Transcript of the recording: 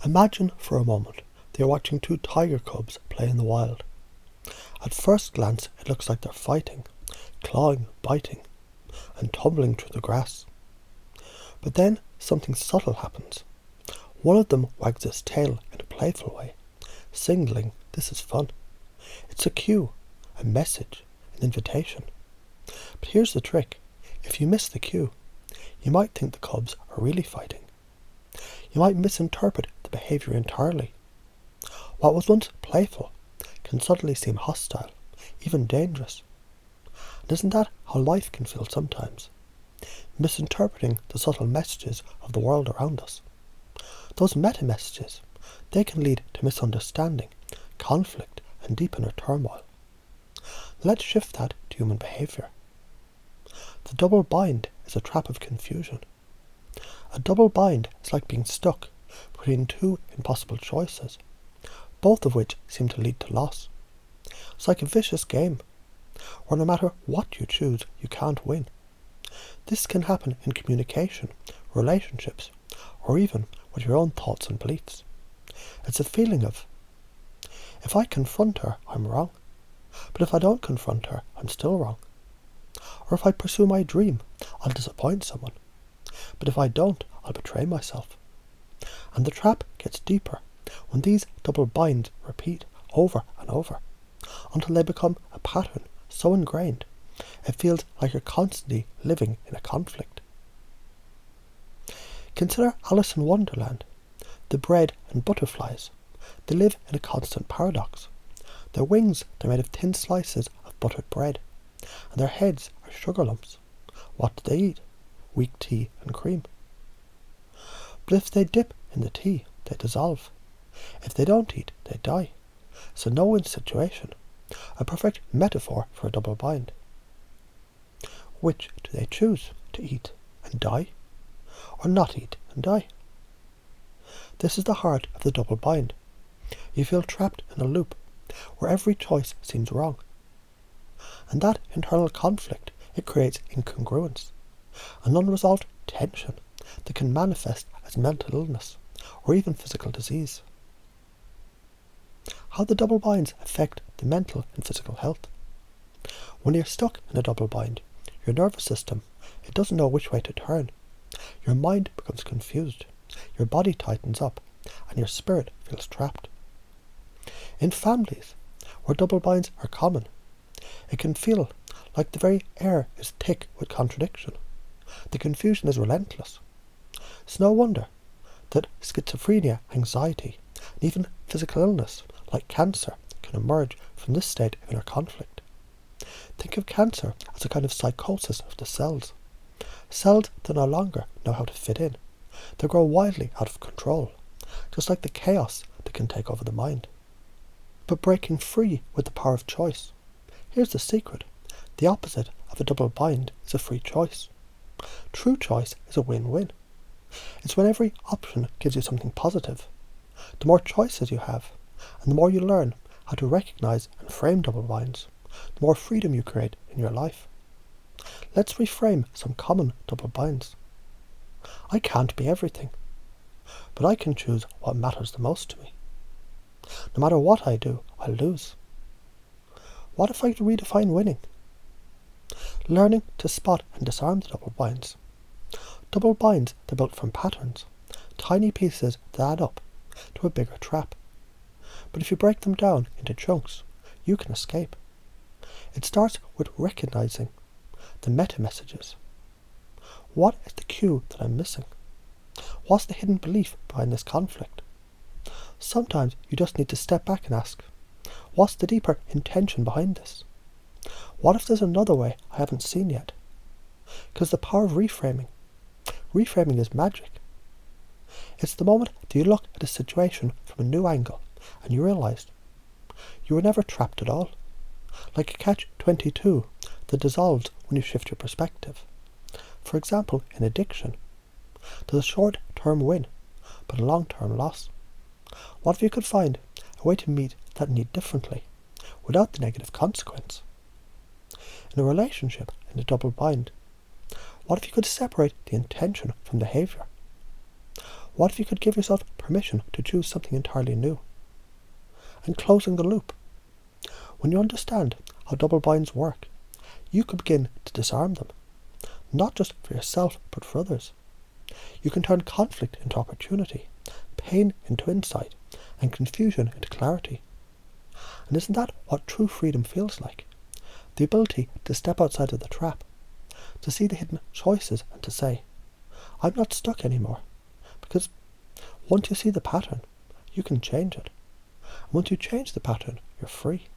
Imagine for a moment that you're watching two tiger cubs play in the wild. At first glance it looks like they're fighting, clawing, biting, and tumbling through the grass. But then something subtle happens. One of them wags his tail in a playful way, signaling this is fun. It's a cue, a message, an invitation. But here's the trick. If you miss the cue, you might think the cubs are really fighting. You might misinterpret the behaviour entirely. What was once playful can suddenly seem hostile, even dangerous. And isn't that how life can feel sometimes? Misinterpreting the subtle messages of the world around us. Those meta-messages, they can lead to misunderstanding, conflict, and deep inner turmoil. Let's shift that to human behaviour. The double bind is a trap of confusion. A double bind is like being stuck between two impossible choices, both of which seem to lead to loss. It's like a vicious game, where no matter what you choose, you can't win. This can happen in communication, relationships, or even with your own thoughts and beliefs. It's a feeling of, if I confront her, I'm wrong. But if I don't confront her, I'm still wrong. Or if I pursue my dream, I'll disappoint someone. But if I don't, I'll betray myself. And the trap gets deeper when these double binds repeat over and over, until they become a pattern so ingrained, it feels like you're constantly living in a conflict. Consider Alice in Wonderland. The bread and butterflies, they live in a constant paradox. Their wings are made of thin slices of buttered bread, and their heads are sugar lumps. What do they eat? Weak tea and cream. But if they dip in the tea, they dissolve. If they don't eat, they die. It's a no-win situation, a perfect metaphor for a double bind. Which do they choose, to eat and die, or not eat and die? This is the heart of the double bind. You feel trapped in a loop, where every choice seems wrong. And that internal conflict, it creates incongruence, an unresolved tension that can manifest as mental illness or even physical disease. How the double binds affect the mental and physical health. When you're stuck in a double bind, your nervous system, it doesn't know which way to turn. Your mind becomes confused, your body tightens up, and your spirit feels trapped. In families where double binds are common, it can feel like the very air is thick with contradiction. The confusion is relentless. It's no wonder that schizophrenia, anxiety, and even physical illness like cancer can emerge from this state of inner conflict. Think of cancer as a kind of psychosis of the cells. Cells that no longer know how to fit in. They grow wildly out of control, just like the chaos that can take over the mind. But breaking free with the power of choice. Here's the secret. The opposite of a double bind is a free choice. True choice is a win-win. It's when every option gives you something positive. The more choices you have, and the more you learn how to recognize and frame double binds, the more freedom you create in your life. Let's reframe some common double binds. I can't be everything, but I can choose what matters the most to me. No matter what I do, I'll lose. What if I redefine winning? Learning to spot and disarm the double binds. Double binds, they're built from patterns, tiny pieces that add up to a bigger trap. But if you break them down into chunks, you can escape. It starts with recognizing the meta-messages. What is the cue that I'm missing? What's the hidden belief behind this conflict? Sometimes you just need to step back and ask, what's the deeper intention behind this? What if there's another way I haven't seen yet? Because the power of reframing is magic. It's the moment that you look at a situation from a new angle and you realised you were never trapped at all. Like a catch-22 that dissolves when you shift your perspective. For example, in addiction, there's a short-term win, but a long-term loss. What if you could find a way to meet that need differently, without the negative consequence? In a relationship, in a double bind, what if you could separate the intention from behaviour? What if you could give yourself permission to choose something entirely new? And closing the loop. When you understand how double binds work, you can begin to disarm them, not just for yourself but for others. You can turn conflict into opportunity, pain into insight, and confusion into clarity. And isn't that what true freedom feels like? The ability to step outside of the trap, to see the hidden choices and to say, I'm not stuck anymore. Because once you see the pattern, you can change it. And once you change the pattern, you're free.